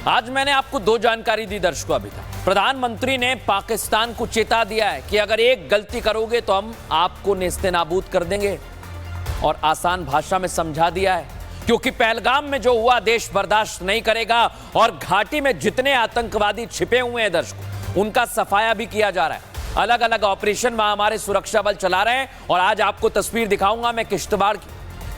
आज मैंने आपको दो जानकारी दी दर्शकों। अभी तक प्रधानमंत्री ने पाकिस्तान को चेता दिया है कि अगर एक गलती करोगे तो हम आपको नेस्तनाबूद कर देंगे, और आसान भाषा में समझा दिया है क्योंकि पहलगाम में जो हुआ देश बर्दाश्त नहीं करेगा, और घाटी में जितने आतंकवादी छिपे हुए हैं दर्शकों, उनका सफाया भी किया जा रहा है। अलग अलग ऑपरेशन में हमारे सुरक्षा बल चला रहे हैं, और आज आपको तस्वीर दिखाऊंगा मैं किश्तवाड़ की।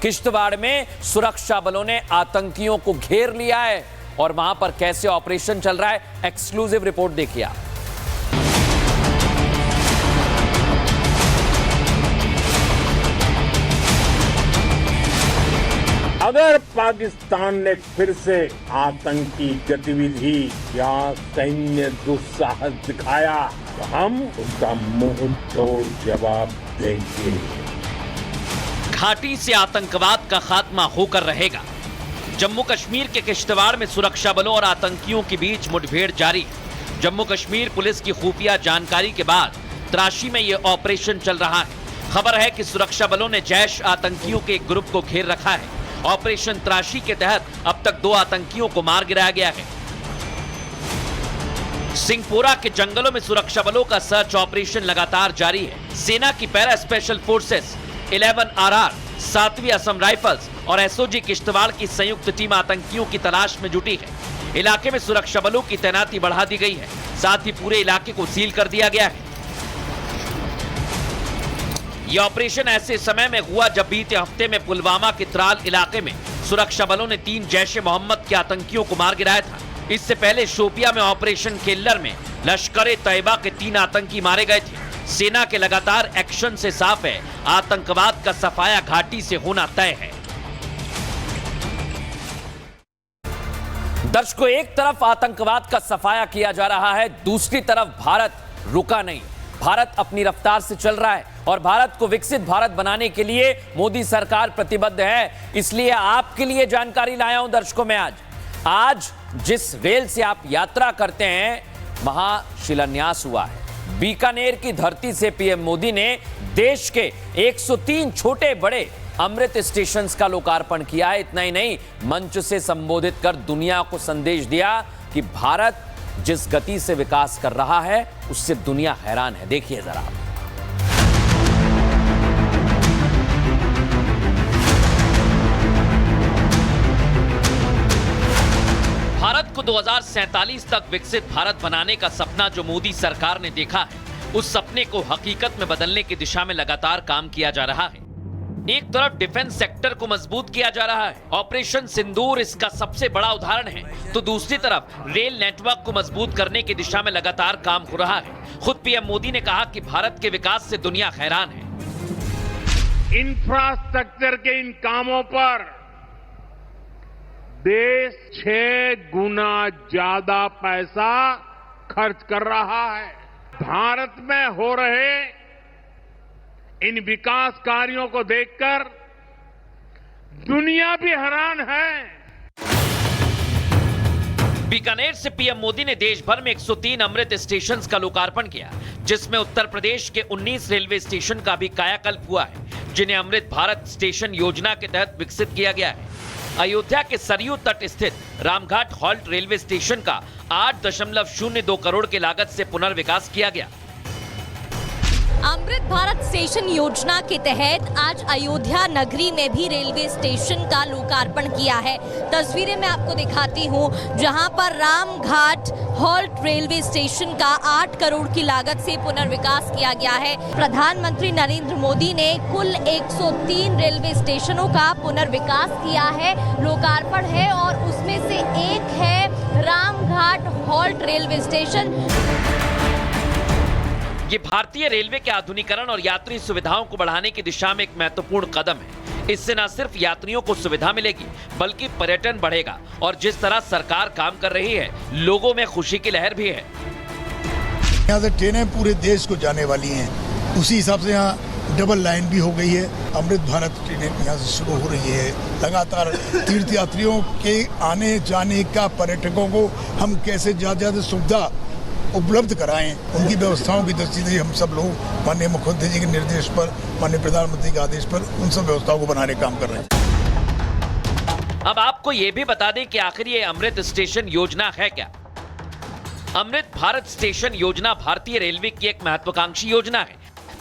किश्तवाड़ में सुरक्षा बलों ने आतंकियों को घेर लिया है, और वहां पर कैसे ऑपरेशन चल रहा है, एक्सक्लूसिव रिपोर्ट देखिए आप। अगर पाकिस्तान ने फिर से आतंकी गतिविधि या सैन्य दुस्साहस दिखाया तो हम उसका मुंह तोड़ जवाब देंगे। घाटी से आतंकवाद का खात्मा होकर रहेगा। जम्मू कश्मीर के किश्तवाड़ में सुरक्षा बलों और आतंकियों के बीच मुठभेड़ जारी। जम्मू कश्मीर पुलिस की खुफिया जानकारी के बाद तराशी में यह ऑपरेशन चल रहा है। खबर है कि सुरक्षा बलों ने जैश आतंकियों के एक ग्रुप को घेर रखा है। ऑपरेशन तराशी के तहत अब तक 2 आतंकियों को मार गिराया गया है। सिंहपोरा के जंगलों में सुरक्षा बलों का सर्च ऑपरेशन लगातार जारी है। सेना की पैरा स्पेशल फोर्सेस 11 RR, 7वीं असम राइफल्स और SOG किश्तवाड़ की संयुक्त टीम आतंकियों की तलाश में जुटी है। इलाके में सुरक्षा बलों की तैनाती बढ़ा दी गई है, साथ ही पूरे इलाके को सील कर दिया गया है। यह ऑपरेशन ऐसे समय में हुआ जब बीते हफ्ते में पुलवामा के त्राल इलाके में सुरक्षा बलों ने 3 जैश-ए-मोहम्मद के आतंकियों को मार गिराया था। इससे पहले शोपिया में ऑपरेशन केल्लर में लश्कर-ए-तैयबा के 3 आतंकी मारे गए थे। सेना के लगातार एक्शन से साफ है, आतंकवाद का सफाया घाटी से होना तय है। दर्शकों, एक तरफ आतंकवाद का सफाया किया जा रहा है, दूसरी तरफ भारत रुका नहीं। भारत अपनी रफ्तार से चल रहा है, और भारत को विकसित भारत बनाने के लिए मोदी सरकार प्रतिबद्ध है। इसलिए आपके लिए जानकारी लाया हूं दर्शकों मैं आज जिस रेल से आप यात्रा करते हैं वहां शिलान्यास हुआ है। बीकानेर की धरती से पीएम मोदी ने देश के 103 छोटे बड़े अमृत स्टेशन का लोकार्पण किया है। इतना ही नहीं, मंच से संबोधित कर दुनिया को संदेश दिया कि भारत जिस गति से विकास कर रहा है उससे दुनिया हैरान है। देखिए जरा। भारत को 2047 तक विकसित भारत बनाने का सपना जो मोदी सरकार ने देखा है, उस सपने को हकीकत में बदलने की दिशा में लगातार काम किया जा रहा है। एक तरफ डिफेंस सेक्टर को मजबूत किया जा रहा है, ऑपरेशन सिंदूर इसका सबसे बड़ा उदाहरण है, तो दूसरी तरफ रेल नेटवर्क को मजबूत करने की दिशा में लगातार काम हो रहा है। खुद पीएम मोदी ने कहा कि भारत के विकास से दुनिया हैरान है। इंफ्रास्ट्रक्चर के इन कामों पर देश 6 गुना ज्यादा पैसा खर्च कर रहा है। भारत में हो रहे इन विकास कार्यों को देखकर दुनिया भी हैरान है। बीकानेर से पीएम मोदी ने देश भर में 103 अमृत स्टेशन का लोकार्पण किया, जिसमें उत्तर प्रदेश के 19 रेलवे स्टेशन का भी कायाकल्प हुआ है, जिन्हें अमृत भारत स्टेशन योजना के तहत विकसित किया गया है। अयोध्या के सरयू तट स्थित रामघाट हॉल्ट रेलवे स्टेशन का 8.02 करोड़ की लागत से पुनर्विकास किया गया। अमृत भारत स्टेशन योजना के तहत आज अयोध्या नगरी में भी रेलवे स्टेशन का लोकार्पण किया है। तस्वीरें मैं आपको दिखाती हूं, जहां पर रामघाट हॉल्ट रेलवे स्टेशन का 8 करोड़ की लागत से पुनर्विकास किया गया है। प्रधानमंत्री नरेंद्र मोदी ने कुल 103 रेलवे स्टेशनों का पुनर्विकास किया है, लोकार्पण है, और उसमें से एक है रामघाट हॉल्ट रेलवे स्टेशन। ये भारतीय रेलवे के आधुनिकीकरण और यात्री सुविधाओं को बढ़ाने की दिशा में एक महत्वपूर्ण कदम है। इससे न सिर्फ यात्रियों को सुविधा मिलेगी बल्कि पर्यटन बढ़ेगा, और जिस तरह सरकार काम कर रही है, लोगों में खुशी की लहर भी है। यहाँ से ट्रेनें पूरे देश को जाने वाली हैं, उसी हिसाब से यहाँ डबल लाइन भी हो गई है। अमृत भारत ट्रेनें यहाँ से शुरू हो रही है। लगातार तीर्थ यात्रियों के आने जाने का, पर्यटकों को हम कैसे ज्यादा सुविधा उपलब्ध कराएं, उनकी व्यवस्थाओं की दृष्टि से हम सब लोग माननीय मुख्यमंत्री जी के निर्देश पर, माननीय प्रधानमंत्री के आदेश पर उन सब व्यवस्थाओं को बनाने का काम कर रहे हैं। अब आपको आपको ये भी बता दें कि आखिर ये अमृत स्टेशन योजना है क्या। अमृत भारत स्टेशन योजना भारतीय रेलवे की एक महत्वाकांक्षी योजना है,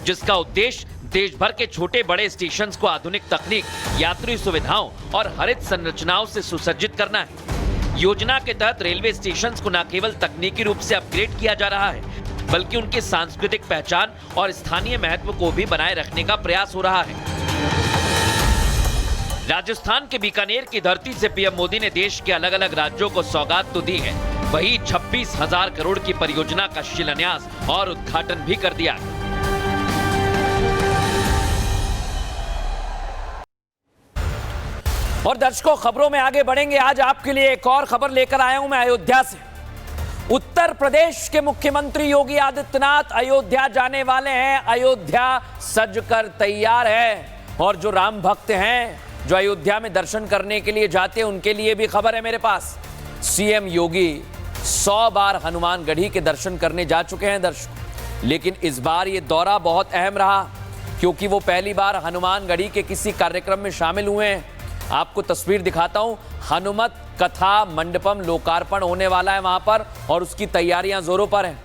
जिसका उद्देश्य देश भर के छोटे बड़े स्टेशंस को आधुनिक तकनीक, यात्री सुविधाओं और हरित संरचनाओं से सुसज्जित करना है। योजना के तहत रेलवे स्टेशंस को न केवल तकनीकी रूप से अपग्रेड किया जा रहा है, बल्कि उनकी सांस्कृतिक पहचान और स्थानीय महत्व को भी बनाए रखने का प्रयास हो रहा है। राजस्थान के बीकानेर की धरती से पीएम मोदी ने देश के अलग अलग राज्यों को सौगात तो दी है, वहीं 26,000 करोड़ की परियोजना का शिलान्यास और उद्घाटन भी कर दिया है। और दर्शकों, खबरों में आगे बढ़ेंगे। आज आपके लिए एक और खबर लेकर आया हूं मैं अयोध्या से। उत्तर प्रदेश के मुख्यमंत्री योगी आदित्यनाथ अयोध्या जाने वाले हैं। अयोध्या सजकर तैयार है और जो राम भक्त हैं, जो अयोध्या में दर्शन करने के लिए जाते हैं, उनके लिए भी खबर है मेरे पास। सीएम योगी 100 बार हनुमानगढ़ी के दर्शन करने जा चुके हैं दर्शकों, लेकिन इस बार ये दौरा बहुत अहम रहा, क्योंकि वो पहली बार हनुमानगढ़ी के किसी कार्यक्रम में शामिल हुए हैं। आपको तस्वीर दिखाता हूं। हनुमत कथा मंडपम लोकार्पण होने वाला है वहां पर, और उसकी तैयारियां जोरों पर हैं।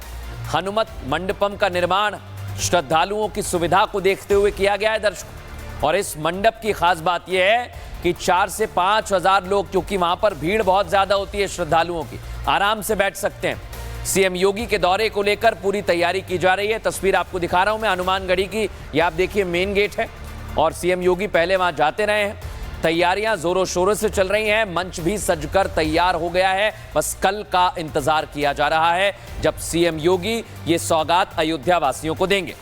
हनुमत मंडपम का निर्माण श्रद्धालुओं की सुविधा को देखते हुए किया गया है दर्शकों। और इस मंडप की खास बात यह है कि 4 से 5 हजार लोग, क्योंकि वहां पर भीड़ बहुत ज्यादा होती है श्रद्धालुओं की, आराम से बैठ सकते हैं। सीएम योगी के दौरे को लेकर पूरी तैयारी की जा रही है। तस्वीर आपको दिखा रहा हूं मैं हनुमानगढ़ी की। ये आप देखिए मेन गेट है, और सीएम योगी पहले वहां जाते रहे हैं। तैयारियां जोरों शोरों से चल रही हैं। मंच भी सजकर तैयार हो गया है। बस कल का इंतजार किया जा रहा है, जब सीएम योगी ये सौगात अयोध्या वासियों को देंगे।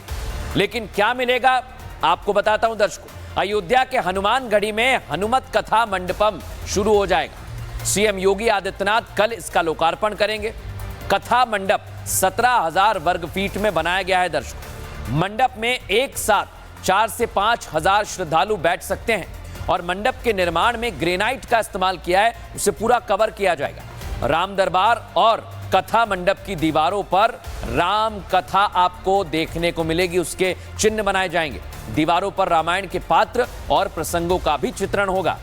लेकिन क्या मिलेगा आपको बताता हूं दर्शकों। अयोध्या के हनुमानगढ़ी में हनुमत कथा मंडपम शुरू हो जाएगा। सीएम योगी आदित्यनाथ कल इसका लोकार्पण करेंगे। कथा मंडप 17,000 वर्ग फीट में बनाया गया है दर्शकों। मंडप में एक साथ 4 से 5 हजार श्रद्धालु बैठ सकते हैं, और मंडप के निर्माण में ग्रेनाइट का इस्तेमाल किया है, उसे पूरा कवर किया जाएगा। राम दरबार और कथा मंडप की दीवारों पर राम कथा आपको देखने को मिलेगी, उसके चिन्ह बनाए जाएंगे। दीवारों पर रामायण के पात्र और प्रसंगों का भी चित्रण होगा।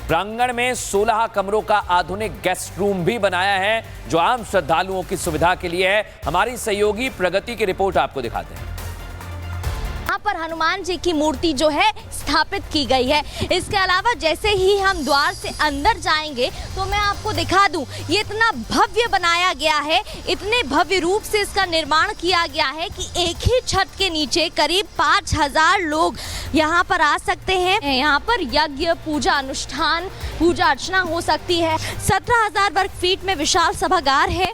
प्रांगण में 16 कमरों का आधुनिक गेस्ट रूम भी बनाया है, जो आम श्रद्धालुओं की सुविधा के लिए है। हमारी सहयोगी प्रगति की रिपोर्ट आपको दिखाते हैं। यहाँ पर हनुमान जी की मूर्ति जो है स्थापित की गई है। इसके अलावा जैसे ही हम द्वार से अंदर जाएंगे तो मैं आपको दिखा दूं, ये इतना भव्य बनाया गया है, इतने भव्य रूप से इसका निर्माण किया गया है कि एक ही छत के नीचे करीब 5,000 लोग यहाँ पर आ सकते हैं। यहाँ पर यज्ञ, पूजा अनुष्ठान, पूजा अर्चना हो सकती है। 17,000 वर्ग फीट में विशाल सभागार है।